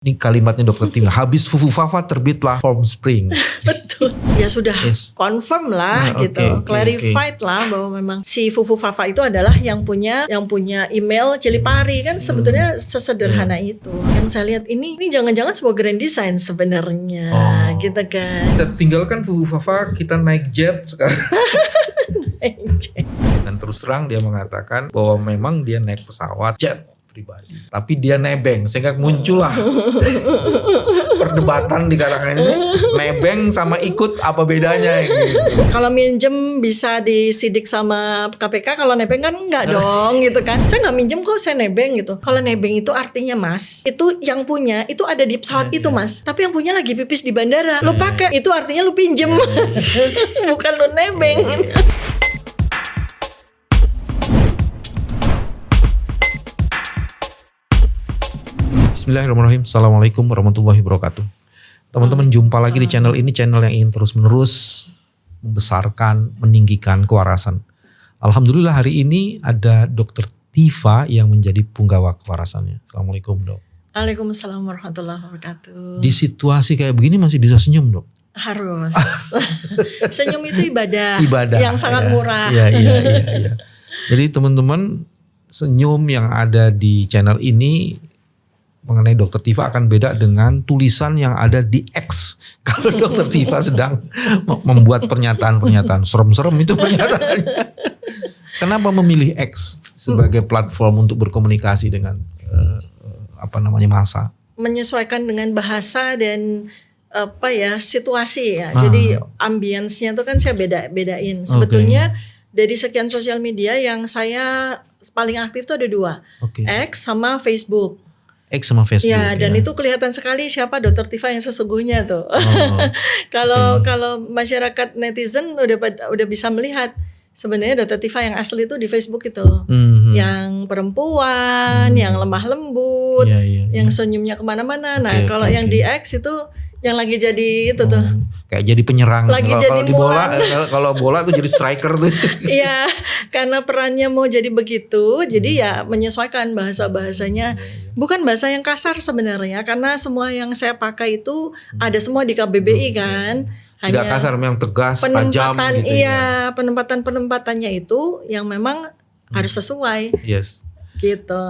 Ini kalimatnya Dokter Tina, habis Fufu Fafa terbitlah Formspring. Betul. Ya sudah confirm lah gitu. Clarified lah bahwa memang si Fufu Fafa itu adalah yang punya email Cilipari kan sebetulnya sesederhana itu. Yang saya lihat ini jangan-jangan sebuah grand design sebenarnya gitu kan. Kita tinggalkan Fufu Fafa, kita naik jet sekarang. Dan terus terang dia mengatakan bahwa memang dia naik pesawat jet pribadi, tapi dia nebeng, sehingga muncullah perdebatan di kalangan ini, nebeng sama ikut apa bedanya gitu. Kalau minjem bisa disidik sama KPK, kalau nebeng kan enggak dong gitu kan. Saya nggak minjem kok, saya nebeng gitu. Kalau nebeng itu artinya mas, itu yang punya itu ada di pesawat itu mas, tapi yang punya lagi pipis di bandara, lo pakai itu artinya lo pinjem, bukan lo nebeng. Bismillahirrahmanirrahim. Assalamualaikum warahmatullahi wabarakatuh. Teman-teman, jumpa lagi di channel ini, channel yang ingin terus-menerus membesarkan, meninggikan kewarasan. Alhamdulillah hari ini ada Dokter Tiva yang menjadi punggawa kewarasannya. Assalamualaikum dok. Waalaikumsalam warahmatullahi wabarakatuh. Di situasi kayak begini masih bisa senyum dok? Harus. Senyum itu ibadah yang sangat murah. Iya. Jadi teman-teman, senyum yang ada di channel ini mengenai Dokter Tiva akan beda dengan tulisan yang ada di X. Kalau Dokter Tiva sedang membuat pernyataan-pernyataan serem-serem itu pernyataannya. Kenapa memilih X sebagai platform untuk berkomunikasi dengan massa? Menyesuaikan dengan bahasa dan situasi ya. Jadi ambience-nya itu kan saya bedain. Sebetulnya dari sekian sosial media yang saya paling aktif itu ada 2. X sama Facebook. X sama Facebook. Ya, dan itu kelihatan sekali siapa Dokter Tiva yang sesungguhnya tuh. Kalau masyarakat netizen udah bisa melihat sebenarnya Dokter Tiva yang asli itu di Facebook itu. Yang perempuan, yang lemah lembut, yang senyumnya kemana-mana. Nah, kalau yang di X itu yang lagi jadi itu tuh. Kayak jadi penyerang. Kalau di bola, kalau bola tuh jadi striker tuh. Iya, karena perannya mau jadi begitu, jadi ya menyesuaikan bahasa-bahasanya. Bukan bahasa yang kasar sebenarnya, karena semua yang saya pakai itu ada semua di KBBI kan. Tidak kasar, memang tegas, tajam gitu. Iya, penempatannya itu yang memang harus sesuai. Yes. Gitu.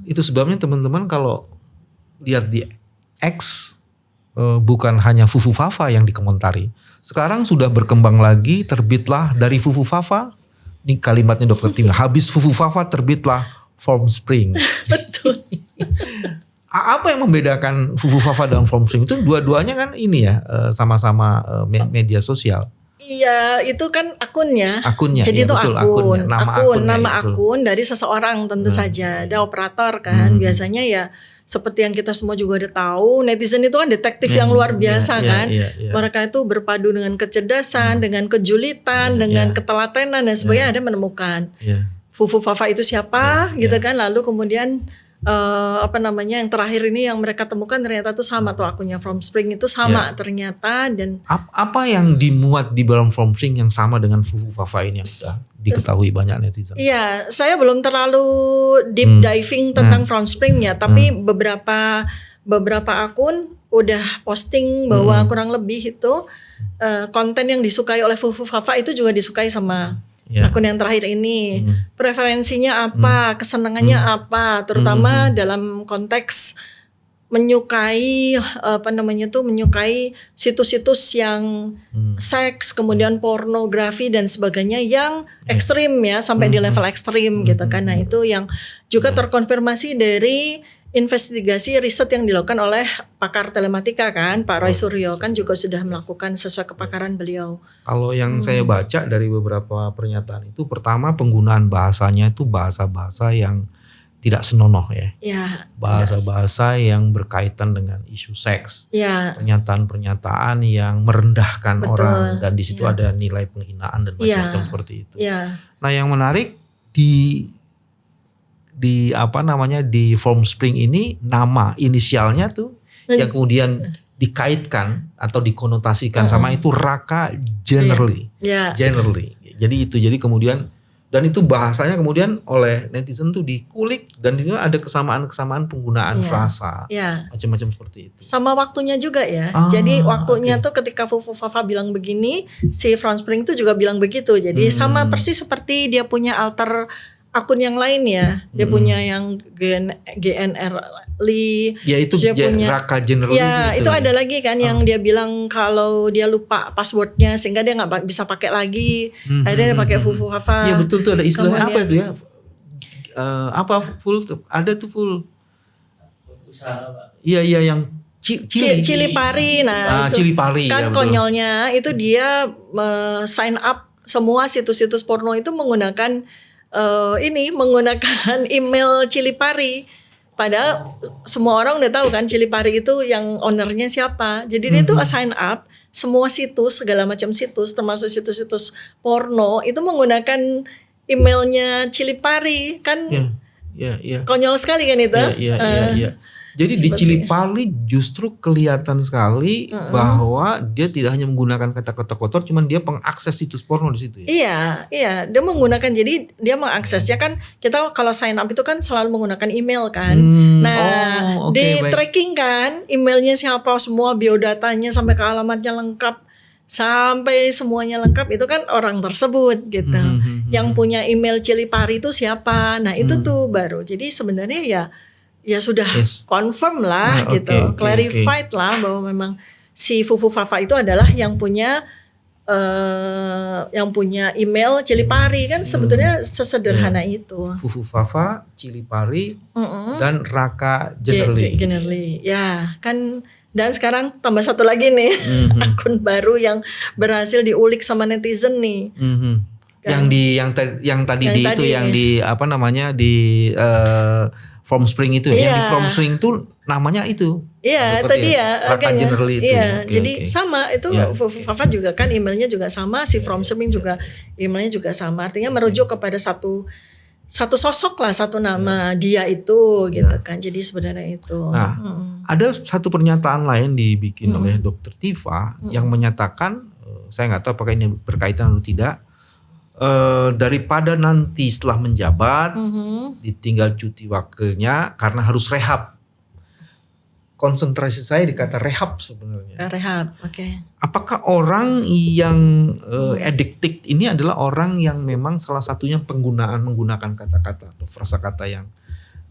Itu sebabnya teman-teman kalau lihat di X, bukan hanya Fufu Fafa yang dikomentari. Sekarang sudah berkembang lagi, terbitlah dari Fufu Fafa. Ini kalimatnya Dokter Tina, habis Fufu Fafa terbitlah Formspring. Betul. Apa yang membedakan Fufu Fafa dan Formspring? Itu dua-duanya kan ini ya, sama-sama media sosial. Iya, itu kan akunnya. Jadi ya, itu betul, akun. Nama itu. Akun dari seseorang tentu saja. Ada operator kan. Biasanya ya seperti yang kita semua juga udah tahu, netizen itu kan detektif yang luar biasa kan. Mereka itu berpadu dengan kecerdasan, dengan kejulitan, dengan ketelatenan dan sebagainya, ada menemukan. Fufu Fafa itu siapa gitu kan. Lalu kemudian yang terakhir ini yang mereka temukan ternyata tuh sama tuh akunnya Formspring itu sama ternyata. Dan apa yang dimuat di dalam Formspring yang sama dengan Fufu Fafa ini yang sudah diketahui banyak netizen? Iya, saya belum terlalu deep diving tentang Formspring-nya, tapi beberapa akun udah posting bahwa kurang lebih itu konten yang disukai oleh Fufu Fafa itu juga disukai sama akun yang terakhir ini. Preferensinya apa, kesenangannya apa, terutama dalam konteks menyukai menyukai situs-situs yang seks, kemudian pornografi dan sebagainya yang ekstrim ya, sampai di level ekstrim gitu kan. Nah, itu yang juga terkonfirmasi dari investigasi riset yang dilakukan oleh pakar telematika kan, Pak Roy Suryo kan juga sudah melakukan sesuai kepakaran beliau. Kalau yang saya baca dari beberapa pernyataan itu, pertama penggunaan bahasanya itu bahasa-bahasa yang tidak senonoh ya. Bahasa-bahasa yang berkaitan dengan isu seks. Pernyataan-pernyataan yang merendahkan orang, dan di situ ada nilai penghinaan dan macam-macam seperti itu. Nah, yang menarik di Formspring ini, nama inisialnya tuh yang kemudian dikaitkan atau dikonotasikan sama itu Raka Generally. Jadi kemudian Dan itu bahasanya kemudian oleh netizen tuh dikulik dan itu ada kesamaan-kesamaan penggunaan frasa. Macam-macam seperti itu. Sama waktunya juga ya. Jadi waktunya tuh ketika Fufu Fafa bilang begini, si Front Spring tuh juga bilang begitu. Jadi sama persis seperti dia punya alter akun yang lain ya. Dia punya yang GNR Lee. Ya itu punya, Raka General. Ya itu ada lagi kan yang dia bilang kalau dia lupa passwordnya sehingga dia nggak bisa pakai lagi. Akhirnya dia pakai Fufu Fafa. Iya betul tuh ada istilahnya apa itu ya? Apa full? Ada tuh full. Iya yang Cili pari. Nah itu Cili pari, kan ya, konyolnya itu dia sign up semua situs-situs porno itu menggunakan menggunakan email Cili pari. Padahal semua orang udah tahu kan Cili pari itu yang ownernya siapa. Jadi dia tuh sign up semua situs, segala macam situs termasuk situs-situs porno itu menggunakan emailnya Cili pari kan. Iya. Konyol sekali kan itu. Iya. Jadi di Cili pari justru kelihatan sekali bahwa dia tidak hanya menggunakan kata-kata kotor, cuman dia pengakses situs porno di situ. Ya? Iya. Dia menggunakan, jadi dia mengaksesnya kan kita kalau sign up itu kan selalu menggunakan email kan. Di tracking kan emailnya siapa, semua biodatanya sampai ke alamatnya lengkap. Sampai semuanya lengkap itu kan orang tersebut gitu. Yang punya email Cili pari itu siapa? Nah itu tuh baru. Jadi sebenarnya ya sudah confirm lah gitu, clarified lah bahwa memang si Fufu Fafa itu adalah yang punya email Cili pari kan sebetulnya sesederhana itu. Fufu Fafa, Cili pari, dan Raka Generally. Ya kan, dan sekarang tambah satu lagi nih akun baru yang berhasil diulik sama netizen nih. Kan? Yang tadi di From Spring itu yang di From Spring itu namanya itu. Iya, tadi Raka Generally itu. Iya, jadi sama itu Fufu Fafa juga kan emailnya juga sama, si From Spring juga emailnya juga sama. Artinya merujuk kepada satu sosok lah, satu nama dia itu gitu kan. Jadi sebenarnya itu. Nah, ada satu pernyataan lain dibikin oleh Dr. Tifa yang menyatakan, saya nggak tahu apakah ini berkaitan atau tidak. Daripada nanti setelah menjabat ditinggal cuti wakilnya karena harus rehab. Konsentrasi saya di kata rehab sebenarnya. Rehab, oke. Apakah orang yang addicted ini adalah orang yang memang salah satunya menggunakan kata-kata atau frasa-kata yang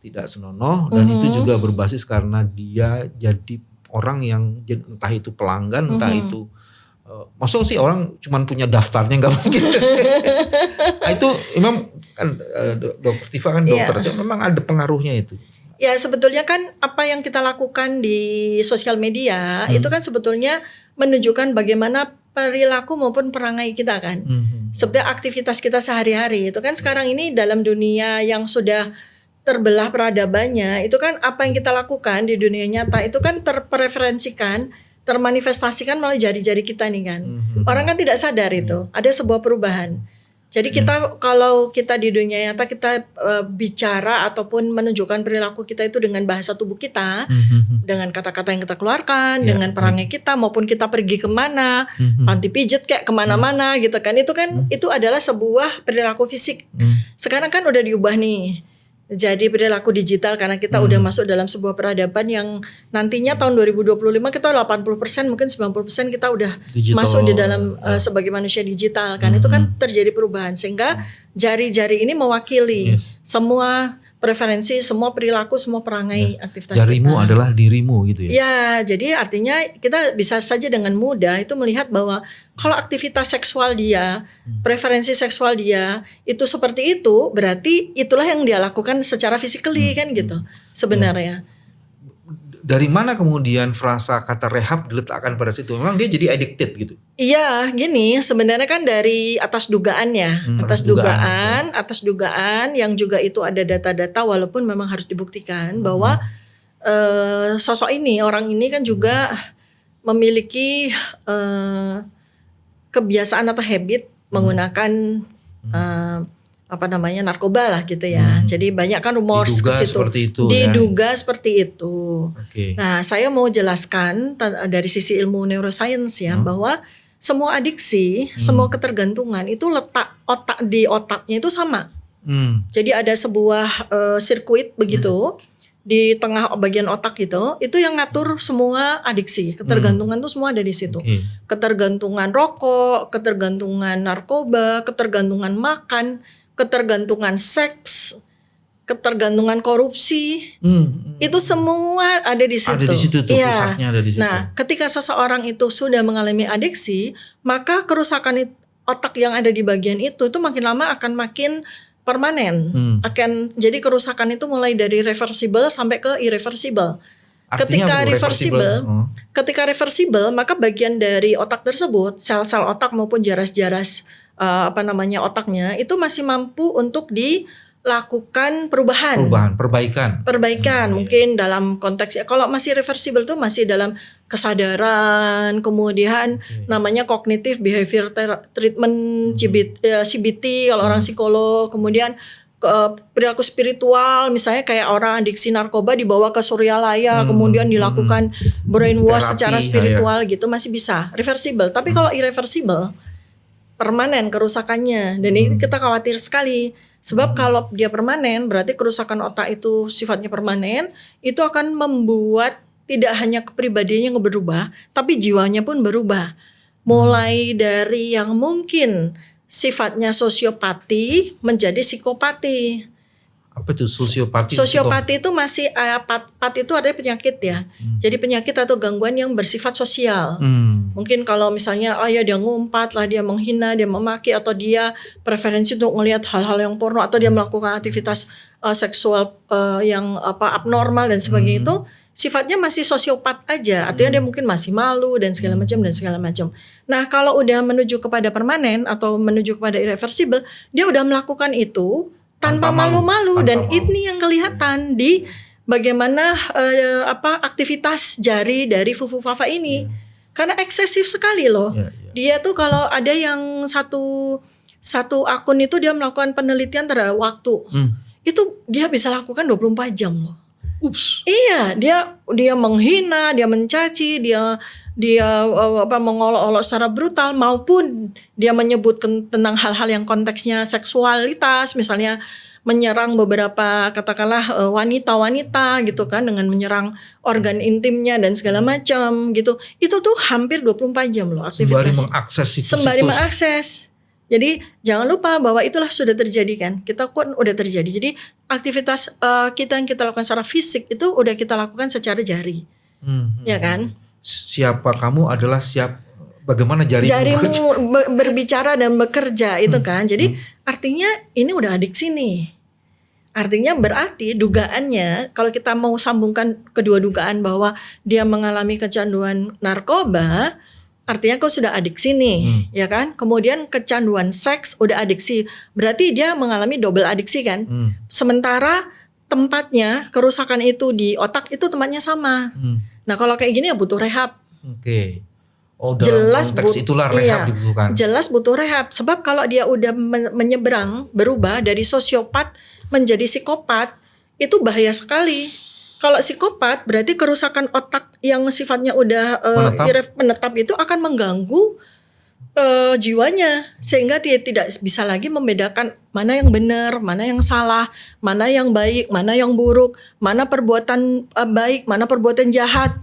tidak senonoh dan itu juga berbasis karena dia jadi orang yang entah itu pelanggan, entah itu maksudnya sih orang cuman punya daftarnya nggak mungkin. Nah, itu memang kan Dokter Tifa kan dokter, memang ada pengaruhnya itu. Ya sebetulnya kan apa yang kita lakukan di sosial media itu kan sebetulnya menunjukkan bagaimana perilaku maupun perangai kita kan. Sebetulnya aktivitas kita sehari-hari itu kan sekarang ini dalam dunia yang sudah terbelah peradabannya itu kan apa yang kita lakukan di dunia nyata itu kan terpreferensikan, termanifestasikan melalui jari-jari kita nih kan. Orang kan tidak sadar itu. Ada sebuah perubahan. Jadi kita kalau kita di dunia nyata kita bicara ataupun menunjukkan perilaku kita itu dengan bahasa tubuh kita, dengan kata-kata yang kita keluarkan, dengan perangai kita maupun kita pergi kemana, panti pijat kayak kemana-mana gitu kan. Itu adalah sebuah perilaku fisik. Sekarang kan udah diubah nih. Jadi perilaku digital karena kita udah masuk dalam sebuah peradaban yang nantinya tahun 2025 kita 80% mungkin 90% kita udah digital, masuk di dalam sebagai manusia digital kan. Itu kan terjadi perubahan sehingga jari-jari ini mewakili semua preferensi, semua perilaku, semua perangai aktivitas jarimu kita. Adalah dirimu gitu ya. Ya, jadi artinya kita bisa saja dengan mudah itu melihat bahwa kalau aktivitas seksual dia, preferensi seksual dia itu seperti itu, berarti itulah yang dia lakukan secara physically kan gitu sebenarnya. Dari mana kemudian frasa kata rehab diletakkan pada situ? Memang dia jadi addicted gitu? Iya, gini sebenarnya kan dari atas dugaan ya, atas dugaan yang juga itu ada data-data walaupun memang harus dibuktikan bahwa sosok ini, orang ini kan juga memiliki kebiasaan atau habit menggunakan narkoba lah gitu ya. Jadi banyak kan rumor ke situ. Diduga seperti itu. Okay. Nah, saya mau jelaskan dari sisi ilmu neuroscience ya bahwa semua adiksi, semua ketergantungan itu letak di otaknya itu sama. Jadi ada sebuah sirkuit begitu di tengah bagian otak itu yang ngatur semua adiksi, ketergantungan itu semua ada di situ. Ketergantungan rokok, ketergantungan narkoba, ketergantungan makan, ketergantungan seks, ketergantungan korupsi, itu semua ada di situ. Ada di situ tuh, pusatnya ada di situ. Nah, ketika seseorang itu sudah mengalami adiksi, maka kerusakan otak yang ada di bagian itu makin lama akan makin permanen. Jadi kerusakan itu mulai dari reversible sampai ke irreversible. Ketika reversible, maka bagian dari otak tersebut, sel-sel otak maupun jaras-jaras otaknya itu masih mampu untuk dilakukan perbaikan. Mungkin dalam konteks kalau masih reversible itu masih dalam kesadaran, kemudian namanya cognitive behavior treatment, CBT kalau orang psikolog, kemudian perilaku spiritual, misalnya kayak orang adiksi narkoba dibawa ke Suryalaya, kemudian dilakukan brainwash secara spiritual gitu, masih bisa reversible. Tapi kalau irreversible, permanen kerusakannya, dan ini kita khawatir sekali. Sebab kalau dia permanen, berarti kerusakan otak itu sifatnya permanen, itu akan membuat tidak hanya kepribadiannya yang berubah, tapi jiwanya pun berubah. Mulai dari yang mungkin sifatnya sosiopati menjadi psikopati. Apa itu sosiopati? Sosiopati itu masih pat itu artinya penyakit ya. Jadi penyakit atau gangguan yang bersifat sosial. Mungkin kalau misalnya dia ngumpat lah, dia menghina, dia memaki, atau dia preferensi untuk melihat hal-hal yang porno, atau dia melakukan aktivitas seksual yang abnormal dan sebagainya, itu sifatnya masih sosiopat aja. Artinya dia mungkin masih malu dan segala macam. Nah, kalau udah menuju kepada permanen atau menuju kepada irreversible, dia udah melakukan itu tanpa malu-malu, dan ini yang kelihatan di bagaimana aktivitas jari dari Fufu Fafa ini. Karena eksesif sekali loh. Dia tuh kalau ada yang satu akun itu dia melakukan penelitian terhadap waktu. Itu dia bisa lakukan 24 jam loh. Iya, dia menghina, dia mencaci, dia mengolok-olok secara brutal, maupun dia menyebut tentang hal-hal yang konteksnya seksualitas, misalnya menyerang beberapa katakanlah wanita-wanita gitu kan, dengan menyerang organ intimnya dan segala macam gitu. Itu tuh hampir 24 jam loh aktivitas. Sembari mengakses. Jadi jangan lupa bahwa itulah sudah terjadi kan. Kita pun udah terjadi. Jadi aktivitas kita yang kita lakukan secara fisik itu udah kita lakukan secara jari. Ya kan? Siapa kamu adalah bagaimana jarimu berbicara dan bekerja itu kan. Jadi artinya ini udah adiksi nih. Artinya berarti dugaannya, kalau kita mau sambungkan kedua dugaan bahwa dia mengalami kecanduan narkoba, artinya kau sudah adiksi nih, ya kan? Kemudian kecanduan seks udah adiksi, berarti dia mengalami double adiksi kan? Sementara tempatnya kerusakan itu di otak itu tempatnya sama. Nah kalau kayak gini ya butuh rehab. Dalam konteks itulah rehab dibutuhkan. Jelas butuh rehab, sebab kalau dia udah menyeberang, berubah dari sosiopat menjadi psikopat, itu bahaya sekali. Kalau psikopat berarti kerusakan otak yang sifatnya udah menetap itu akan mengganggu jiwanya, sehingga dia tidak bisa lagi membedakan mana yang benar, mana yang salah, mana yang baik, mana yang buruk, mana perbuatan baik, mana perbuatan jahat,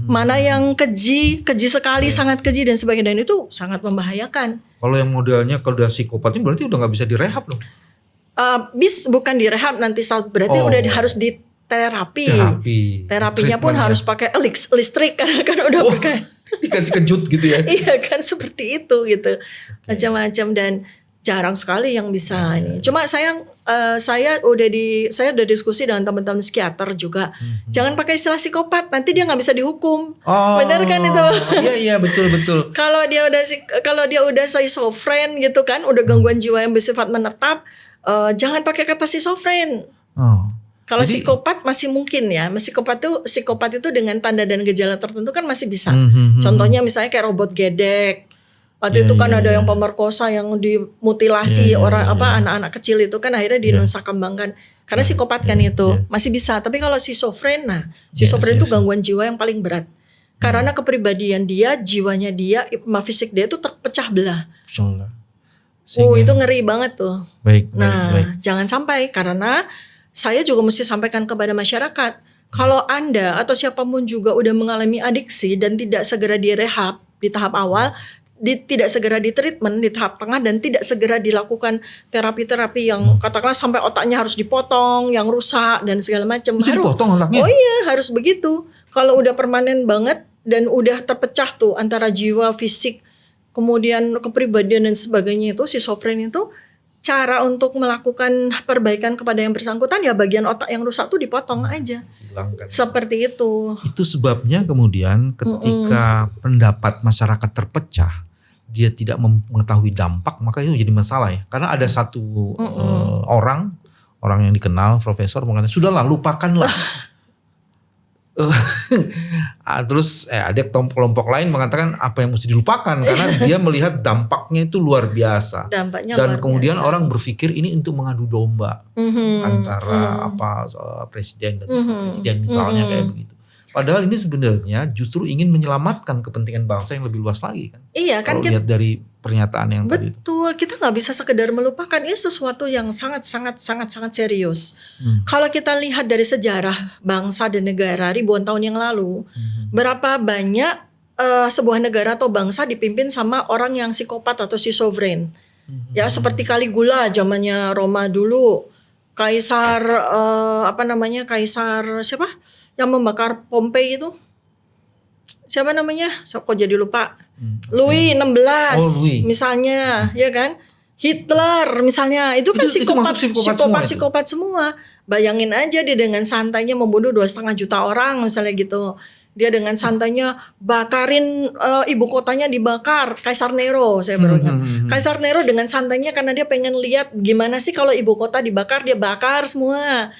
mana yang keji sekali, sangat keji dan sebagainya, dan itu sangat membahayakan. Kalau yang modelnya kalau udah psikopat ini berarti udah nggak bisa direhab loh. Bukan direhab nanti, berarti udah harus di terapinya pun harus pakai listrik karena kan udah pakai dikasih kejut gitu ya. Iya kan, seperti itu gitu. Macam-macam, dan jarang sekali yang bisa ini. Cuma saya udah diskusi dengan teman-teman psikiater juga. Jangan pakai istilah psikopat, nanti dia nggak bisa dihukum. Benar kan itu? Iya betul. Kalau dia udah schizofren gitu kan, udah gangguan jiwa yang bersifat menetap, jangan pakai kata schizofren. Kalau psikopat masih mungkin ya, psikopat itu dengan tanda dan gejala tertentu kan masih bisa. Contohnya misalnya kayak robot gedek. Waktu itu kan ada yang pemerkosa yang dimutilasi anak-anak kecil itu kan akhirnya dinusa kembangkan. Karena psikopat kan itu masih bisa. Tapi kalau schizofren, schizofren itu gangguan jiwa yang paling berat. Karena kepribadian dia, jiwanya dia, fisik dia itu terpecah belah. Itu ngeri banget tuh. Baik. Jangan sampai, karena saya juga mesti sampaikan kepada masyarakat, kalau Anda atau siapapun juga udah mengalami adiksi dan tidak segera direhab di tahap awal, tidak segera di treatment di tahap tengah, dan tidak segera dilakukan terapi-terapi yang katakanlah sampai otaknya harus dipotong, yang rusak dan segala macam. Harus dipotong otaknya? Oh iya, harus begitu. Kalau udah permanen banget dan udah terpecah tuh antara jiwa, fisik, kemudian kepribadian dan sebagainya, itu schizofrenia itu cara untuk melakukan perbaikan kepada yang bersangkutan ya bagian otak yang rusak tuh dipotong aja. Hilangkan. Seperti itu. Itu sebabnya kemudian ketika pendapat masyarakat terpecah, dia tidak mengetahui dampak, maka itu jadi masalah ya. Karena ada satu orang yang dikenal, profesor mengatakan, sudahlah lupakanlah. Terus ada kelompok lain mengatakan apa yang mesti dilupakan karena dia melihat dampaknya itu luar biasa. Dan kemudian orang berpikir ini untuk mengadu domba antara presiden dan presiden misalnya kayak begitu. Padahal ini sebenarnya justru ingin menyelamatkan kepentingan bangsa yang lebih luas lagi kan. Iya kan, kalau lihat dari pernyataan yang tadi itu. Betul, kita nggak bisa sekedar melupakan, ini sesuatu yang sangat serius. Kalau kita lihat dari sejarah bangsa dan negara ribuan tahun yang lalu, berapa banyak sebuah negara atau bangsa dipimpin sama orang yang psikopat atau schizofren. Ya seperti Caligula zamannya Roma dulu, Kaisar Kaisar siapa yang membakar Pompei itu? Siapa namanya? Kok jadi lupa? Louis XVI misalnya, ya kan? Hitler misalnya, itu kan psikopat semua. Bayangin aja dia dengan santainya membunuh 2,5 juta orang misalnya gitu. Dia dengan santainya bakarin ibu kotanya, dibakar. Kaisar Nero, saya baru ingat. Kaisar Nero dengan santainya karena dia pengen lihat gimana sih kalau ibu kota dibakar, dia bakar semua.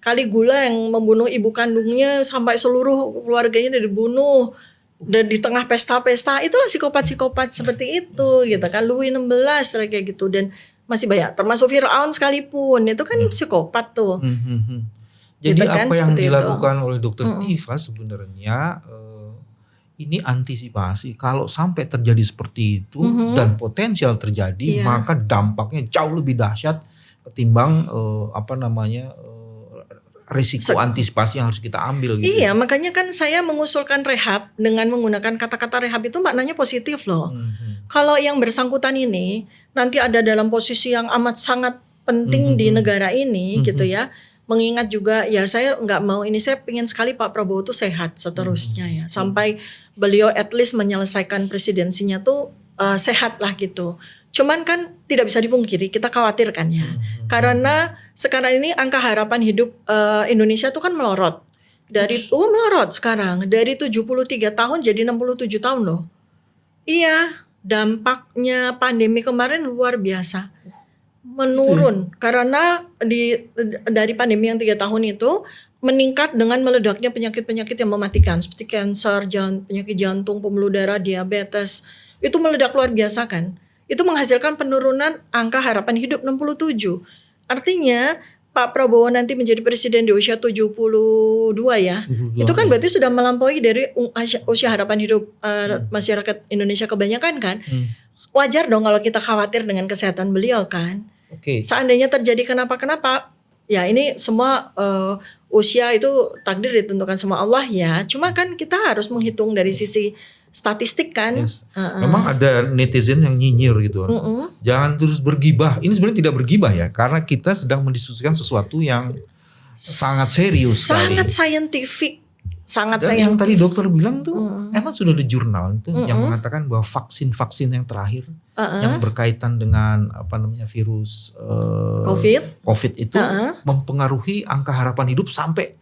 Caligula yang membunuh ibu kandungnya sampai seluruh keluarganya dibunuh. Dan di tengah pesta-pesta, itulah psikopat-psikopat seperti itu gitu kan. Louis XVI kayak gitu, dan masih banyak, termasuk Firaun sekalipun itu kan psikopat tuh. Jadi gitu apa kan, yang dilakukan itu oleh Dr. Tifa sebenarnya ini antisipasi kalau sampai terjadi seperti itu dan potensial terjadi, maka dampaknya jauh lebih dahsyat ketimbang risiko antisipasi yang harus kita ambil gitu. Iya, makanya kan saya mengusulkan rehab dengan menggunakan kata-kata rehab itu maknanya positif loh. Kalau yang bersangkutan ini nanti ada dalam posisi yang amat sangat penting di negara ini gitu ya. Mengingat juga ya saya nggak mau ini, saya ingin sekali Pak Prabowo tuh sehat seterusnya ya. Sampai beliau at least menyelesaikan presidensinya tuh sehat lah gitu. Cuman kan tidak bisa dipungkiri, kita khawatirkan ya. Karena sekarang ini angka harapan hidup Indonesia tuh kan melorot. Melorot sekarang. Dari 73 tahun jadi 67 tahun loh. Iya, dampaknya pandemi kemarin luar biasa. Menurun. Karena dari pandemi yang 3 tahun itu meningkat dengan meledaknya penyakit-penyakit yang mematikan. Seperti kanker, penyakit jantung, pembuluh darah, diabetes. Itu meledak luar biasa kan. Itu menghasilkan penurunan angka harapan hidup 67. Artinya Pak Prabowo nanti menjadi presiden di usia 72 ya. Itu kan berarti sudah melampaui dari usia harapan hidup masyarakat Indonesia kebanyakan kan. Wajar dong kalau kita khawatir dengan kesehatan beliau kan. Seandainya terjadi kenapa-kenapa, ya ini semua usia itu takdir ditentukan sama Allah ya. Cuma kan kita harus menghitung dari sisi statistik kan. Memang ada netizen yang nyinyir gitu. Jangan terus bergibah. Ini sebenarnya tidak bergibah ya, karena kita sedang mendiskusikan sesuatu yang sangat serius sangat saintifik. Yang tadi dokter bilang tuh emang sudah ada jurnal itu yang mengatakan bahwa vaksin yang terakhir yang berkaitan dengan virus COVID itu mempengaruhi angka harapan hidup sampai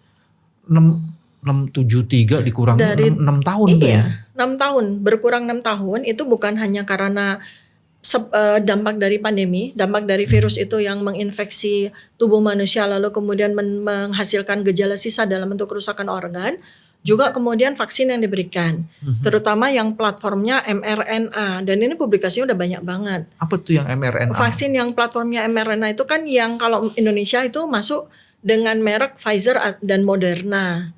673 dikurang dari 6 tahun. Iya, 6 tahun, berkurang 6 tahun itu bukan hanya karena dampak dari pandemi, dampak dari virus itu yang menginfeksi tubuh manusia lalu kemudian menghasilkan gejala sisa dalam bentuk kerusakan organ, juga kemudian vaksin yang diberikan, terutama yang platformnya mRNA, dan ini publikasinya udah banyak banget. Apa tuh yang mRNA? Vaksin yang platformnya mRNA itu kan yang kalau Indonesia itu masuk dengan merek Pfizer dan Moderna.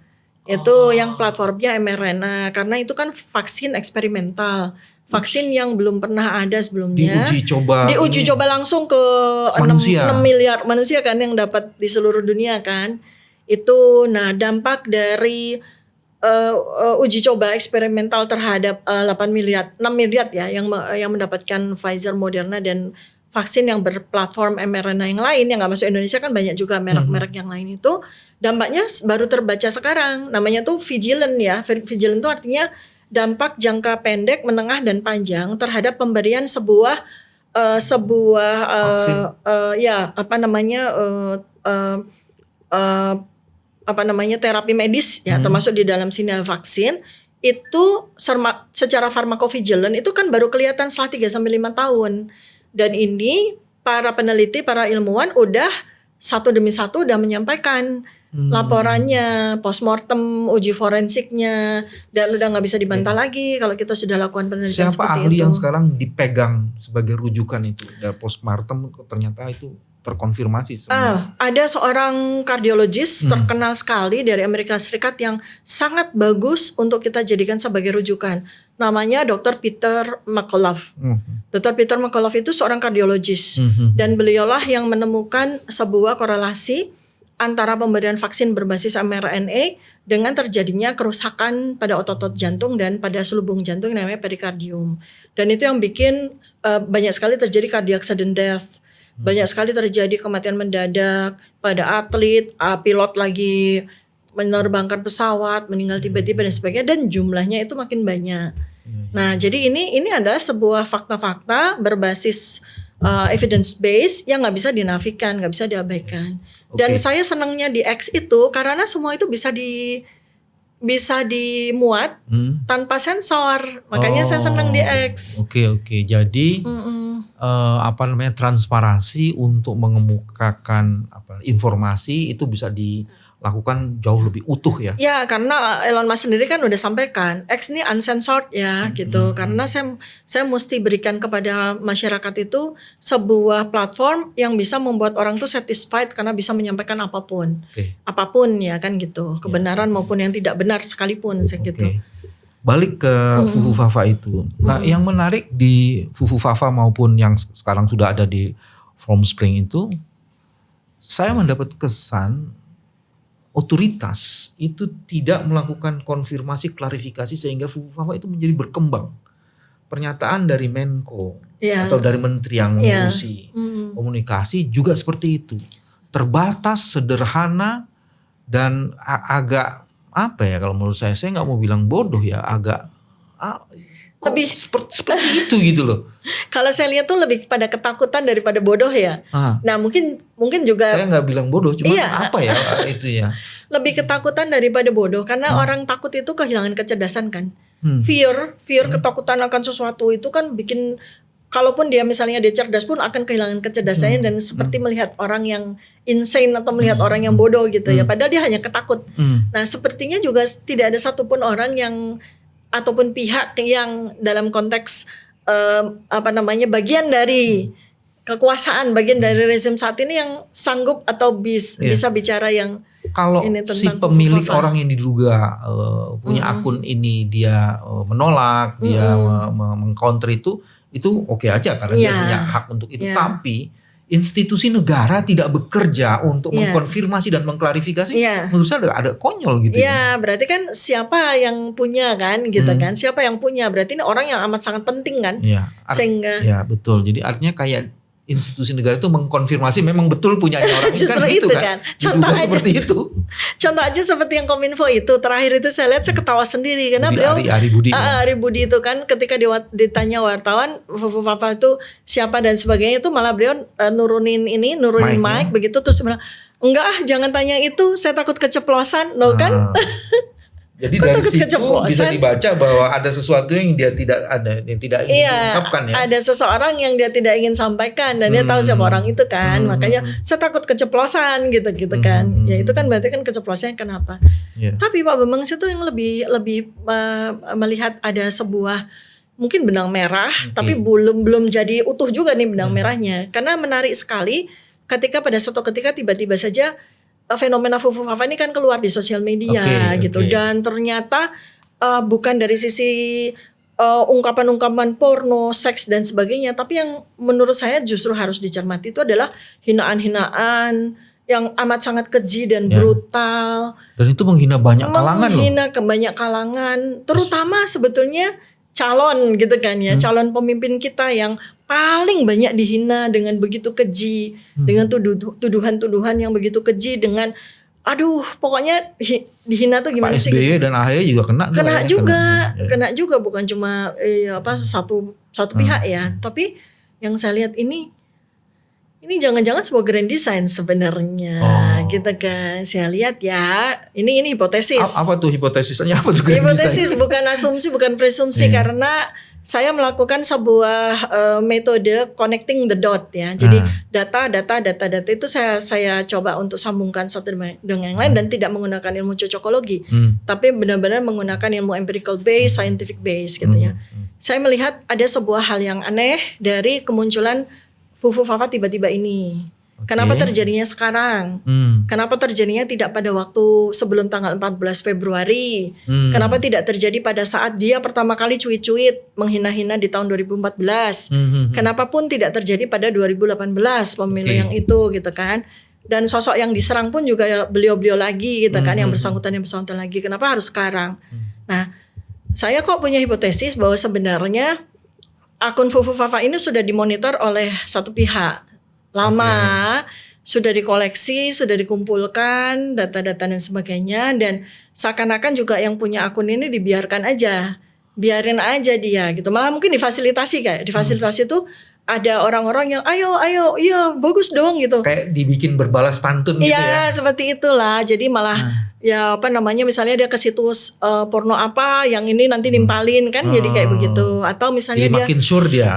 Itu yang platformnya mRNA karena itu kan vaksin eksperimental. Vaksin yang belum pernah ada sebelumnya. Diuji coba langsung ke manusia. 6 miliar manusia kan yang dapat di seluruh dunia kan. Itu dampak dari uji coba eksperimental terhadap 6 miliar ya yang mendapatkan Pfizer, Moderna dan vaksin yang berplatform mRNA yang lain yang nggak masuk Indonesia kan banyak juga merek-merek yang lain itu dampaknya baru terbaca sekarang. Namanya tuh vigilant ya. Vigilant itu artinya dampak jangka pendek, menengah dan panjang terhadap pemberian sebuah terapi medis ya termasuk di dalam sini vaksin itu secara farmakovigilant itu kan baru kelihatan setelah 3-5 tahun. Dan ini para peneliti, para ilmuwan udah satu demi satu udah menyampaikan laporannya, postmortem, uji forensiknya, dan udah nggak bisa dibantah lagi kalau kita sudah lakukan penelitian seperti itu. Siapa ahli yang sekarang dipegang sebagai rujukan itu? Dan postmortem ternyata itu terkonfirmasi semua. Ada seorang kardiologis terkenal sekali dari Amerika Serikat yang sangat bagus untuk kita jadikan sebagai rujukan. Namanya Dr. Peter McCullough. Dr. Peter McCullough itu seorang kardiologis dan beliaulah yang menemukan sebuah korelasi antara pemberian vaksin berbasis mRNA dengan terjadinya kerusakan pada otot-otot jantung dan pada selubung jantung yang namanya perikardium. Dan itu yang bikin banyak sekali terjadi cardiac sudden death. Banyak sekali terjadi kematian mendadak pada atlet, pilot lagi menerbangkan pesawat, meninggal tiba-tiba dan sebagainya, dan jumlahnya itu makin banyak. Nah, jadi ini adalah sebuah fakta-fakta berbasis evidence base yang nggak bisa dinafikan, nggak bisa diabaikan. Dan saya senangnya di X itu karena semua itu bisa dimuat tanpa sensor, makanya saya senang di X. Oke. Jadi transparansi untuk mengemukakan informasi itu bisa dilakukan jauh lebih utuh ya. Ya, karena Elon Musk sendiri kan udah sampaikan X ini uncensored ya gitu. Karena saya mesti berikan kepada masyarakat itu sebuah platform yang bisa membuat orang tuh satisfied karena bisa menyampaikan apapun. Apapun ya kan gitu. Kebenaran maupun yang tidak benar sekalipun gitu. Balik ke Fufufafa itu. Nah, yang menarik di Fufufafa maupun yang sekarang sudah ada di Formspring itu, saya mendapat kesan otoritas itu tidak melakukan konfirmasi klarifikasi sehingga Fufufafa itu menjadi berkembang. Pernyataan dari Menko atau dari menteri yang mengurusi komunikasi juga seperti itu. Terbatas, sederhana dan agak kalau menurut saya nggak mau bilang bodoh ya, agak lebih seperti itu gitu loh. Kalau saya lihat tuh lebih pada ketakutan daripada bodoh ya. Nah mungkin juga saya nggak bilang bodoh, cuma itu ya. Lebih ketakutan daripada bodoh karena orang takut itu kehilangan kecerdasan kan. Fear ketakutan akan sesuatu itu kan bikin, kalaupun dia misalnya dia cerdas pun akan kehilangan kecerdasannya dan seperti melihat orang yang insane atau melihat orang yang bodoh gitu ya. Padahal dia hanya ketakut. Nah sepertinya juga tidak ada satupun orang yang ataupun pihak yang dalam konteks bagian dari kekuasaan, bagian dari rezim saat ini yang sanggup atau bisa bicara yang kalau si pemilik orang yang diduga punya akun ini dia menolak, dia mengcounter itu oke aja karena dia punya hak untuk itu. Tapi institusi negara tidak bekerja untuk mengkonfirmasi dan mengklarifikasi, menurut saya ada konyol gitu. Ya, berarti kan siapa yang punya kan gitu kan? Siapa yang punya? Berarti ini orang yang amat sangat penting kan? Sehingga betul. Jadi artinya kayak institusi negara itu mengkonfirmasi memang betul punyanya orang justru kan itu kan. Contoh aja seperti itu. Contoh aja seperti yang Kominfo itu terakhir itu saya lihat saya ketawa sendiri karena beliau Ari Budi itu kan ketika ditanya wartawan Fufufafa itu siapa dan sebagainya itu malah beliau nurunin mic begitu terus bilang enggak jangan tanya itu saya takut keceplosan loh kan. Jadi dari situ bisa dibaca bahwa ada sesuatu yang dia tidak ingin diungkapkan ya. Ada seseorang yang dia tidak ingin sampaikan dan dia tahu siapa orang itu kan. Makanya saya takut keceplosan gitu kan. Ya itu kan berarti kan keceplosannya kenapa. Tapi Pak Bambang itu yang lebih melihat ada sebuah mungkin benang merah tapi belum jadi utuh juga nih benang merahnya. Karena menarik sekali ketika pada suatu ketika tiba-tiba saja fenomena Fufu Fafa ini kan keluar di sosial media gitu, dan ternyata bukan dari sisi ungkapan-ungkapan porno, seks dan sebagainya, tapi yang menurut saya justru harus dicermati itu adalah hinaan-hinaan yang amat sangat keji dan brutal. Dan itu menghina banyak kalangan loh. Menghina ke banyak kalangan, terutama sebetulnya calon gitu kan ya, calon pemimpin kita yang paling banyak dihina dengan begitu keji, dengan tuduhan-tuduhan yang begitu keji, dengan pokoknya dihina tuh gimana sih? Pak SBY dan AHY juga kena juga bukan cuma satu pihak ya, tapi yang saya lihat ini jangan-jangan sebuah grand design sebenarnya, gitu kan. Saya lihat ya, ini hipotesis. Apa tuh hipotesisnya? Apa tuh grand hipotesis design? Bukan asumsi, bukan presumsi, karena saya melakukan sebuah metode connecting the dot ya. Jadi data itu saya coba untuk sambungkan satu dengan yang lain dan tidak menggunakan ilmu cocokologi, tapi benar-benar menggunakan ilmu empirical base, scientific base gitu ya. Saya melihat ada sebuah hal yang aneh dari kemunculan Fufu Fafa tiba-tiba ini. Kenapa terjadinya sekarang? Kenapa terjadinya tidak pada waktu sebelum tanggal 14 Februari? Kenapa tidak terjadi pada saat dia pertama kali cuit-cuit menghina-hina di tahun 2014? Kenapa pun tidak terjadi pada 2018 pemilu yang itu gitu kan? Dan sosok yang diserang pun juga beliau-beliau lagi gitu kan, yang bersangkutan lagi. Kenapa harus sekarang? Nah, saya kok punya hipotesis bahwa sebenarnya akun Fufu Fafa ini sudah dimonitor oleh satu pihak lama, sudah dikoleksi, sudah dikumpulkan data-data dan sebagainya, dan seakan-akan juga yang punya akun ini biarin aja dia gitu, malah mungkin difasilitasi itu ada orang-orang yang ayo iya bagus dong gitu, kayak dibikin berbalas pantun gitu ya. Iya seperti itulah, jadi malah misalnya dia ke situs porno apa yang ini nanti nimpalin kan, jadi kayak begitu. Atau misalnya jadi makin sure dia,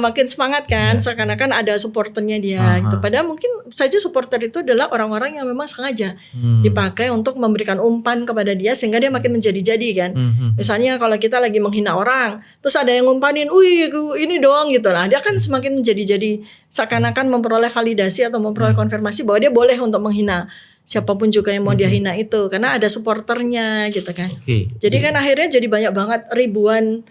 makin semangat kan, seakan-akan ada supporternya dia gitu. Padahal mungkin saja supporter itu adalah orang-orang yang memang sengaja dipakai untuk memberikan umpan kepada dia sehingga dia makin menjadi-jadi kan. Misalnya kalau kita lagi menghina orang, terus ada yang ngumpanin, wih ini doang gitu, nah dia kan semakin menjadi-jadi, seakan-akan memperoleh validasi atau memperoleh konfirmasi bahwa dia boleh untuk menghina siapapun juga yang mau dia hina itu, karena ada supporternya gitu kan. Jadi kan akhirnya jadi banyak banget, ribuan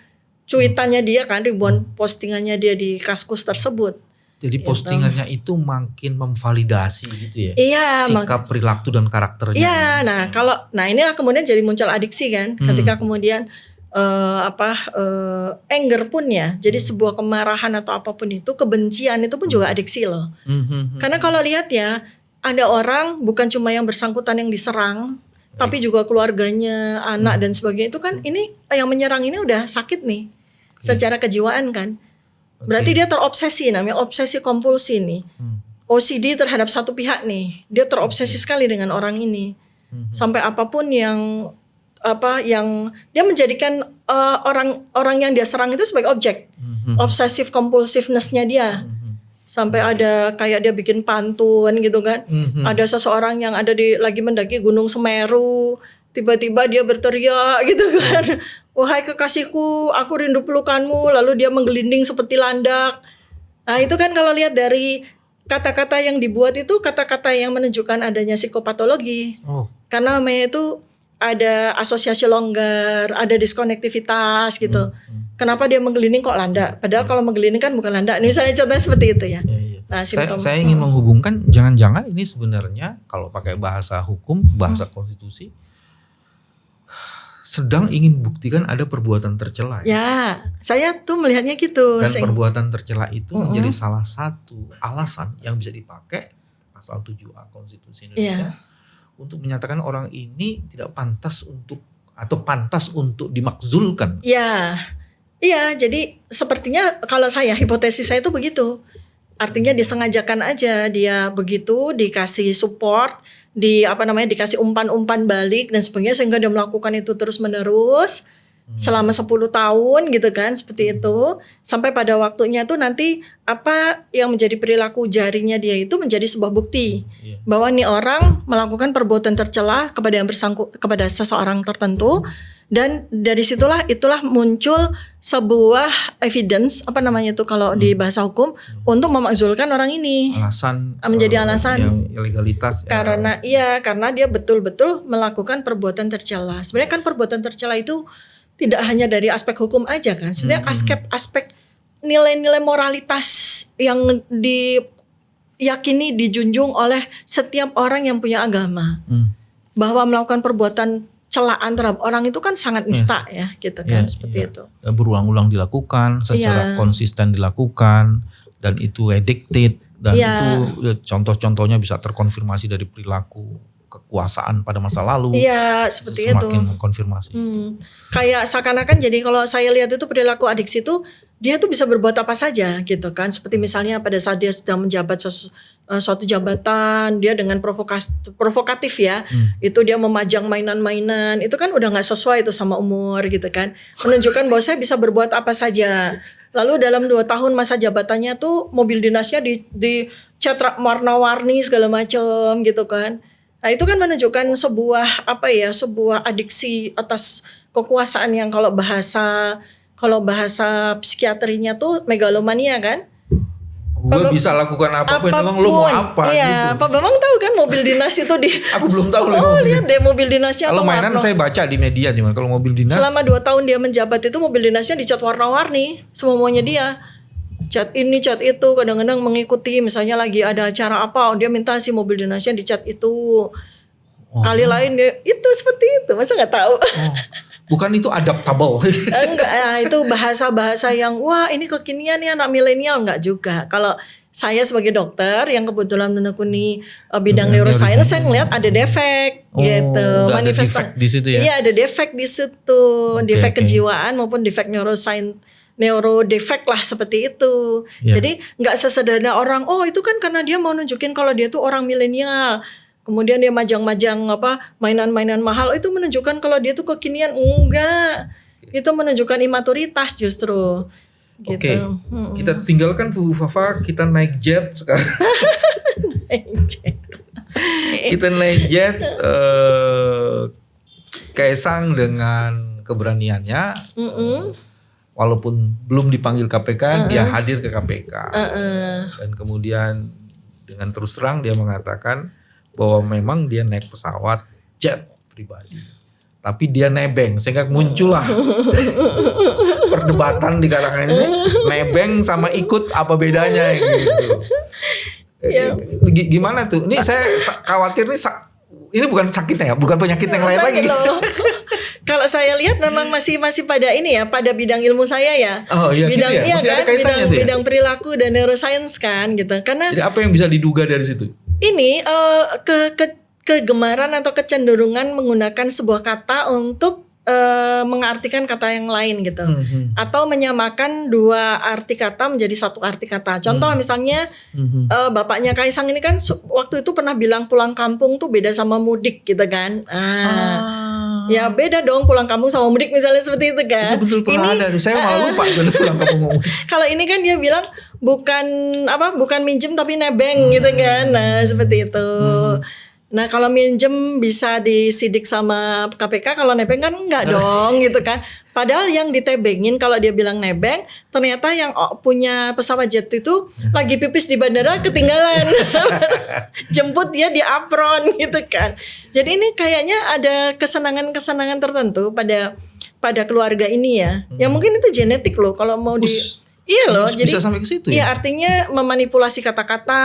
cuitannya dia kan, ribuan postingannya dia di Kaskus tersebut. Jadi postingannya itu makin memvalidasi gitu ya. Iya, sikap, perilaku dan karakternya. Iya, nah inilah kemudian jadi muncul adiksi kan, ketika kemudian anger pun ya, jadi sebuah kemarahan atau apapun itu, kebencian itu pun juga adiksi loh. Karena kalau lihat ya, ada orang bukan cuma yang bersangkutan yang diserang, tapi juga keluarganya, anak dan sebagainya, itu kan ini yang menyerang ini udah sakit nih secara kejiwaan kan. Berarti dia terobsesi, namanya obsesi kompulsi nih. OCD terhadap satu pihak nih. Dia terobsesi sekali dengan orang ini. Sampai apapun yang dia menjadikan orang yang dia serang itu sebagai objek. Obsesif compulsiveness-nya dia. Sampai ada kayak dia bikin pantun gitu kan. Ada seseorang yang lagi mendaki Gunung Semeru, tiba-tiba dia berteriak gitu kan. Wahai kekasihku, aku rindu pelukanmu, lalu dia menggelinding seperti landak. Nah itu kan kalau lihat dari kata-kata yang dibuat itu, kata-kata yang menunjukkan adanya psikopatologi. Karena namanya itu ada asosiasi longgar, ada diskonektivitas gitu. Kenapa dia menggelinding kok landak? Padahal kalau menggelinding kan bukan landak. Misalnya contohnya seperti itu ya. Nah, saya ingin menghubungkan, jangan-jangan ini sebenarnya kalau pakai bahasa hukum, bahasa konstitusi, sedang ingin buktikan ada perbuatan tercela. Ya, saya tuh melihatnya gitu. Dan perbuatan tercela itu menjadi salah satu alasan yang bisa dipakai pasal 7A Konstitusi Indonesia untuk menyatakan orang ini tidak pantas pantas untuk dimakzulkan. Iya, jadi sepertinya kalau hipotesis saya itu begitu. Artinya disengajakan aja dia begitu, dikasih support, dikasih umpan-umpan balik dan sebagainya, sehingga dia melakukan itu terus-menerus selama 10 tahun gitu kan, seperti itu. Sampai pada waktunya tuh nanti apa yang menjadi perilaku jarinya dia itu menjadi sebuah bukti bahwa nih orang melakukan perbuatan tercela kepada seseorang tertentu, Dan dari itulah muncul sebuah evidence, apa namanya itu kalau di bahasa hukum, untuk memakzulkan orang ini. Menjadi alasan yang ilegalitas. Karena dia betul-betul melakukan perbuatan tercela. Sebenarnya kan perbuatan tercela itu tidak hanya dari aspek hukum aja kan. Sebenarnya aspek nilai-nilai moralitas yang diyakini dijunjung oleh setiap orang yang punya agama. Bahwa melakukan perbuatan celaan terhadap orang itu kan sangat nista ya gitu kan, seperti itu. Berulang-ulang dilakukan, secara konsisten dilakukan, dan itu addicted, dan itu contoh-contohnya bisa terkonfirmasi dari perilaku kekuasaan pada masa lalu. Iya, seperti itu. Semakin mengkonfirmasi. Kayak seakan-akan jadi kalau saya lihat itu perilaku adiksi itu dia tuh bisa berbuat apa saja gitu kan. Seperti misalnya pada saat dia sedang menjabat suatu jabatan, dia dengan provokatif ya, itu dia memajang mainan-mainan, itu kan udah nggak sesuai itu sama umur gitu kan. Menunjukkan bahwa saya bisa berbuat apa saja. Lalu dalam 2 tahun masa jabatannya tuh mobil dinasnya dicat warna-warni segala macam gitu kan. Nah itu kan menunjukkan sebuah adiksi atas kekuasaan yang kalau bahasa psikiatrinya tuh megalomania kan. Gue bisa lakukan apapun, emang lo mau apa iya, gitu. Pak Bambang tahu kan mobil dinas itu Aku belum tahu. Lihat deh mobil dinasnya. Kalau mainan saya baca di media, cuman kalau mobil dinas. Selama 2 tahun dia menjabat itu mobil dinasnya dicat warna-warni, semua-muanya dia. Cat ini, cat itu, kadang-kadang mengikuti misalnya lagi ada acara apa, dia minta si mobil dinasnya dicat itu. Kali lain dia itu seperti itu, masa nggak tahu? Bukan itu adaptable. Enggak, itu bahasa-bahasa yang wah ini kekinian nih anak milenial, enggak juga. Kalau saya sebagai dokter yang kebetulan menekuni bidang neuroscience, saya ngelihat ada defek gitu. Manifestasi di situ ya. Iya, ada defek di situ, defek kejiwaan maupun defek neuroscience. Neurodefek lah seperti itu. Jadi enggak sesederhana orang, oh itu kan karena dia mau nunjukin kalau dia tuh orang milenial. Kemudian dia majang-majang mainan-mainan mahal, itu menunjukkan kalau dia tuh kekinian. Enggak, itu menunjukkan imaturitas justru. Oke, kita tinggalkan Fufu Fafa, kita naik jet sekarang. Kita naik jet. Kaisang dengan keberaniannya, walaupun belum dipanggil KPK, dia hadir ke KPK. Dan kemudian dengan terus terang dia mengatakan bahwa memang dia naik pesawat jet pribadi, tapi dia nebeng, sehingga muncullah perdebatan di kalangan ini, nebeng sama ikut apa bedanya gitu. Gimana tuh? Ini saya khawatir ini bukan sakitnya ya, bukan penyakit yang lain lagi. Kalau saya lihat memang masih pada ini ya, pada bidang ilmu saya ya. Oh iya, bidang gitu ya? Masih ada bidang perilaku dan neuroscience kan gitu. Karena jadi apa yang bisa diduga dari situ? Ini kegemaran atau kecenderungan menggunakan sebuah kata untuk mengartikan kata yang lain gitu, atau menyamakan 2 arti kata menjadi 1 arti kata. Contoh misalnya bapaknya Kaisang ini kan waktu itu pernah bilang pulang kampung tuh beda sama mudik gitu kan. Ya beda dong pulang kampung sama mudik misalnya seperti itu kan. Itu betul pernah ada. Saya malah lupa pulang kampung. Kalau ini kan dia bilang bukan minjem tapi nebeng gitu kan. Nah seperti itu. Nah kalau minjem bisa disidik sama KPK, kalau nebeng kan enggak dong gitu kan. Padahal yang ditebengin kalau dia bilang nebeng, ternyata yang punya pesawat jet itu lagi pipis di bandara ketinggalan. Jemput dia di apron gitu kan. Jadi ini kayaknya ada kesenangan-kesenangan tertentu pada keluarga ini ya. Ya mungkin itu genetik loh kalau mau Iya loh, jadi bisa sampai ke situ ya. Artinya memanipulasi kata-kata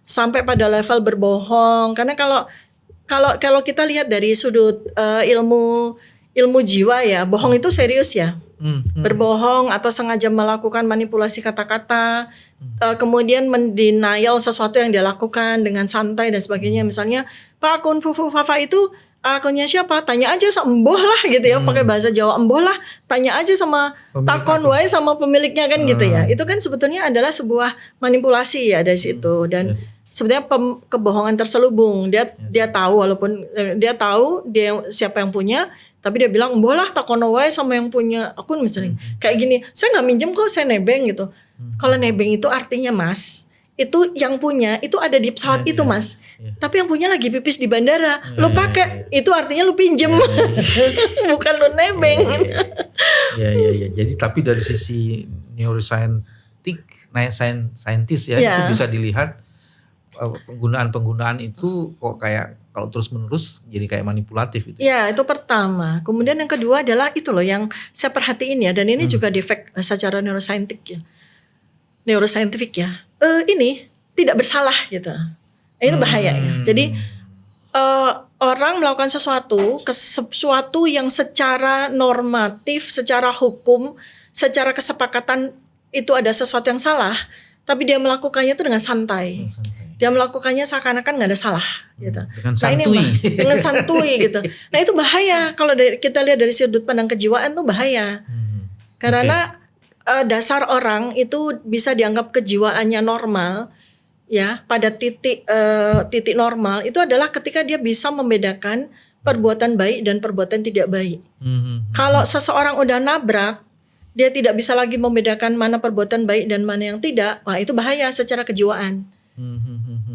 sampai pada level berbohong. Karena kalau kita lihat dari sudut ilmu jiwa ya, bohong itu serius ya. Berbohong atau sengaja melakukan manipulasi kata-kata, kemudian mendenial sesuatu yang dia lakukan dengan santai dan sebagainya. Misalnya Pak akun Fufu Fafa itu akunnya siapa? Tanya aja sama emboh lah gitu ya, pakai bahasa Jawa, emboh lah, tanya aja sama takon wae sama pemiliknya kan gitu ya. Itu kan sebetulnya adalah sebuah manipulasi ya dari situ, dan sebenarnya kebohongan terselubung. Dia tahu, walaupun dia tahu dia siapa yang punya, tapi dia bilang emboh lah takon wae sama yang punya akun misalnya. Kayak gini, saya nggak minjem kok, saya nebeng gitu. Kalau nebeng itu artinya Mas, itu yang punya itu ada di pesawat itu Mas. Tapi yang punya lagi pipis di bandara. Lu pakai itu artinya lu pinjem. Bukan lu nebeng. Ya. Jadi tapi dari sisi scientist ya itu bisa dilihat penggunaan itu kok kayak kalau terus-menerus jadi kayak manipulatif gitu. Ya, itu pertama. Kemudian yang kedua adalah itu loh yang saya perhatiin ya, dan ini juga defek secara neuroscientific ya. Ini tidak bersalah gitu. Itu bahaya ya. Jadi orang melakukan sesuatu yang secara normatif, secara hukum, secara kesepakatan itu ada sesuatu yang salah, tapi dia melakukannya itu dengan santai. Dia melakukannya seakan-akan nggak ada salah gitu. Dengan santuy. Dengan santuy gitu. Nah itu bahaya kalau kita lihat dari sudut pandang kejiwaan tuh bahaya. Karena dasar orang itu bisa dianggap kejiwaannya normal ya, pada titik normal itu adalah ketika dia bisa membedakan perbuatan baik dan perbuatan tidak baik. Kalau seseorang udah nabrak, dia tidak bisa lagi membedakan mana perbuatan baik dan mana yang tidak. Wah itu bahaya secara kejiwaan.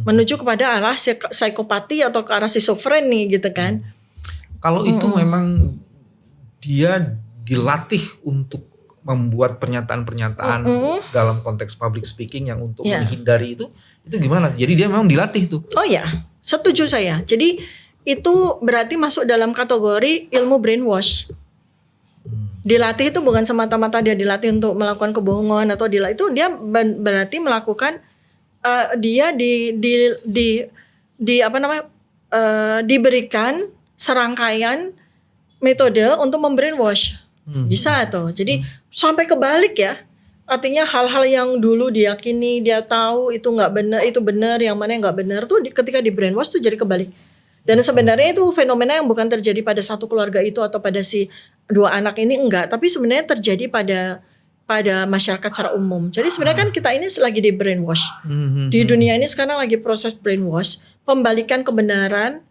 Menuju kepada arah psikopati atau ke arah schizofreni gitu kan. Kalau itu memang dia dilatih untuk membuat pernyataan-pernyataan dalam konteks public speaking yang untuk menghindari itu gimana? Jadi dia memang dilatih tuh. Oh ya, setuju saya. Jadi itu berarti masuk dalam kategori ilmu brainwash. Dilatih itu bukan semata-mata dia dilatih untuk melakukan kebohongan atau itu dia berarti melakukan dia diberikan serangkaian metode untuk membrainwash. Bisa tuh. Jadi sampai kebalik ya. Artinya hal-hal yang dulu diyakini dia tahu itu nggak benar, itu benar, yang mana yang nggak benar tuh ketika di brainwash tuh jadi kebalik. Dan sebenarnya itu fenomena yang bukan terjadi pada satu keluarga itu atau pada si dua anak ini enggak, tapi sebenarnya terjadi pada masyarakat secara umum. Jadi sebenarnya kan kita ini lagi di brainwash. Di dunia ini sekarang lagi proses brainwash, pembalikan kebenaran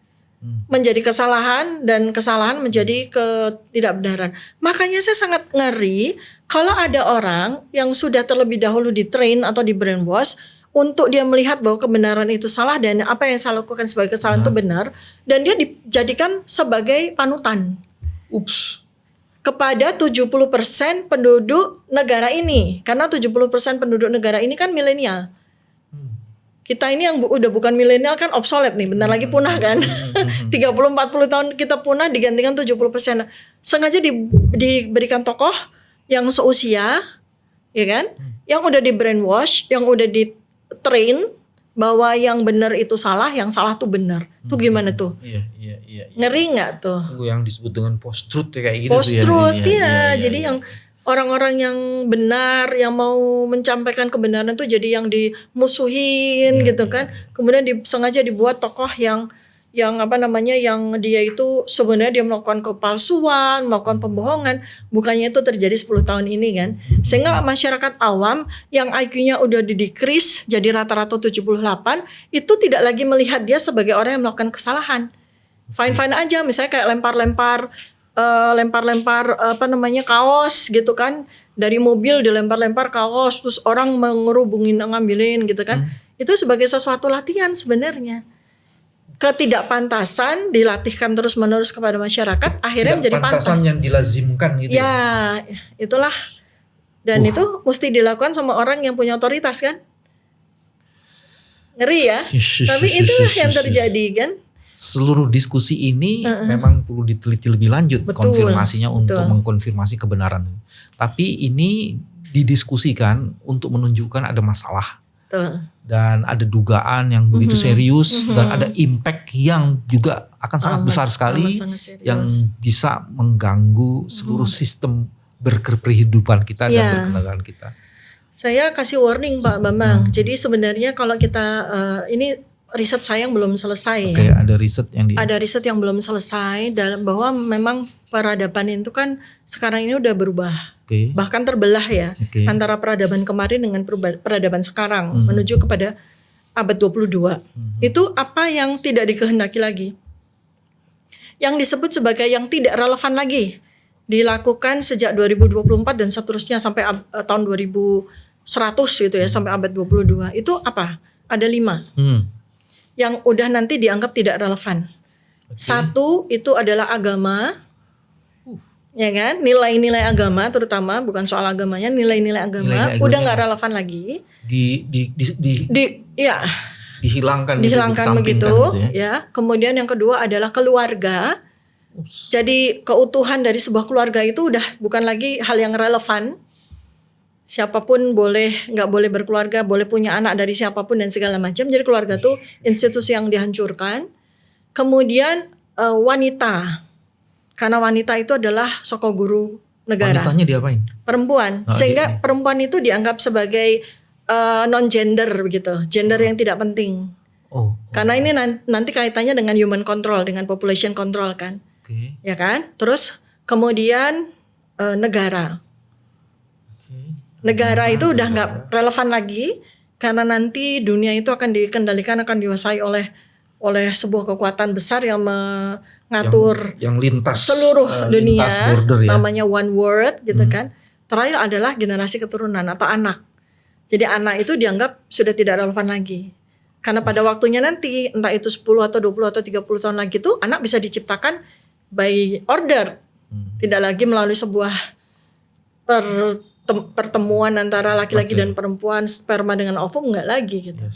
menjadi kesalahan dan kesalahan menjadi ketidakbenaran. Makanya saya sangat ngeri kalau ada orang yang sudah terlebih dahulu di-train atau di brainwash untuk dia melihat bahwa kebenaran itu salah dan apa yang saya lakukan sebagai kesalahan itu benar, dan dia dijadikan sebagai panutan. Kepada 70% penduduk negara ini. Karena 70% penduduk negara ini kan milenial. Kita ini yang udah bukan milenial kan obsolete nih, bentar lagi punah kan. 30-40 tahun kita punah digantikan 70%. Sengaja diberikan tokoh yang seusia, ya kan? Yang udah di brainwash, yang udah di train bahwa yang benar itu salah, yang salah tuh benar. Tuh gimana tuh? Iya. Ngeri nggak tuh? Itu yang disebut dengan post-truth kayak gitu. Post-truth ya. Jadi yang orang-orang yang benar, yang mau menyampaikan kebenaran tuh jadi yang dimusuhin gitu kan. Kemudian sengaja dibuat tokoh yang yang dia itu sebenarnya dia melakukan kepalsuan, melakukan pembohongan, bukannya itu terjadi 10 tahun ini kan. Sehingga masyarakat awam yang IQ-nya udah di-decrease jadi rata-rata 78, itu tidak lagi melihat dia sebagai orang yang melakukan kesalahan. Fine-fine aja, misalnya kayak lempar-lempar kaos gitu kan, dari mobil dilempar-lempar kaos terus orang mengerubungin ngambilin gitu kan. Itu sebagai sesuatu latihan sebenarnya. Ketidakpantasan dilatihkan terus-menerus kepada masyarakat, akhirnya menjadi pantas. Ketidakpantasan yang dilazimkan gitu. Ya, itulah. Dan itu mesti dilakukan sama orang yang punya otoritas kan. Ngeri ya. Tapi itulah yang terjadi kan. Seluruh diskusi ini memang perlu diteliti lebih lanjut. Betul, konfirmasinya untuk mengkonfirmasi kebenaran. Tapi ini didiskusikan untuk menunjukkan ada masalah. Dan ada dugaan yang begitu serius dan ada impact yang juga akan sangat besar sekali yang bisa mengganggu seluruh sistem berkehidupan kita dan berkenegaraan kita. Saya kasih warning Pak Bambang. Jadi sebenarnya kalau kita ini riset saya yang belum selesai. Oke, ada riset yang belum selesai dalam bahwa memang peradaban itu kan sekarang ini udah berubah. Bahkan terbelah ya antara peradaban kemarin dengan peradaban sekarang menuju kepada abad 22. Itu apa yang tidak dikehendaki lagi. Yang disebut sebagai yang tidak relevan lagi. Dilakukan sejak 2024 dan seterusnya sampai tahun 2030 100 gitu ya sampai abad 22. Itu apa? Ada 5 yang udah nanti dianggap tidak relevan. Satu itu adalah agama, ya kan? Nilai-nilai agama terutama, bukan soal agamanya, nilai-nilai agama udah nggak relevan lagi. Dihilangkan begitu ya. Kemudian yang kedua adalah keluarga. Jadi keutuhan dari sebuah keluarga itu udah bukan lagi hal yang relevan. Siapapun nggak boleh berkeluarga, boleh punya anak dari siapapun dan segala macam. Jadi keluarga tuh institusi yang dihancurkan. Kemudian wanita, karena wanita itu adalah soko guru negara. Wanitanya diapain? Perempuan, sehingga perempuan itu dianggap sebagai non gender begitu, gender yang tidak penting. Karena ini nanti kaitannya dengan human control, dengan population control kan, ya kan. Terus kemudian negara. Negara itu udah nggak relevan lagi karena nanti dunia itu akan dikendalikan, akan dikuasai oleh sebuah kekuatan besar yang mengatur yang lintas seluruh dunia, lintas border, ya? Namanya one world gitu kan. Terakhir adalah generasi keturunan atau anak. Jadi anak itu dianggap sudah tidak relevan lagi. Karena pada waktunya nanti entah itu 10 atau 20 atau 30 tahun lagi tuh anak bisa diciptakan by order. Tidak lagi melalui sebuah pertemuan antara laki-laki dan perempuan, sperma dengan ovum, enggak lagi gitu.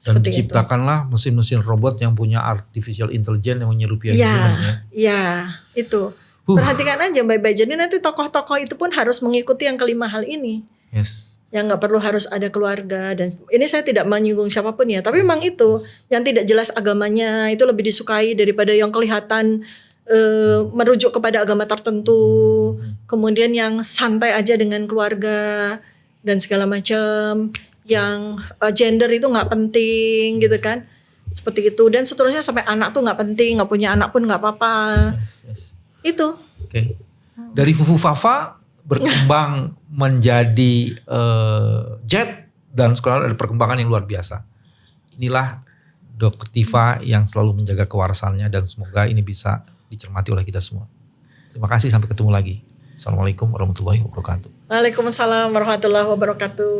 Dan diciptakanlah mesin-mesin robot yang punya artificial intelligence yang menyerupai human. Ya, itu. Perhatikan aja baik-baik. Jadi nanti tokoh-tokoh itu pun harus mengikuti yang kelima hal ini. Yang nggak perlu harus ada keluarga, dan ini saya tidak menyinggung siapapun ya. Tapi memang itu yang tidak jelas agamanya itu lebih disukai daripada yang kelihatan merujuk kepada agama tertentu. Kemudian yang santai aja dengan keluarga dan segala macam. Yang gender itu nggak penting gitu kan, seperti itu, dan seterusnya sampai anak tuh nggak penting, nggak punya anak pun nggak apa-apa. Itu. Dari Fufu Fafa berkembang menjadi jet, dan sekarang ada perkembangan yang luar biasa. Inilah Dr. Tifa yang selalu menjaga kewarasannya, dan semoga ini bisa dicermati oleh kita semua. Terima kasih, sampai ketemu lagi. Assalamualaikum warahmatullahi wabarakatuh. Waalaikumsalam warahmatullahi wabarakatuh.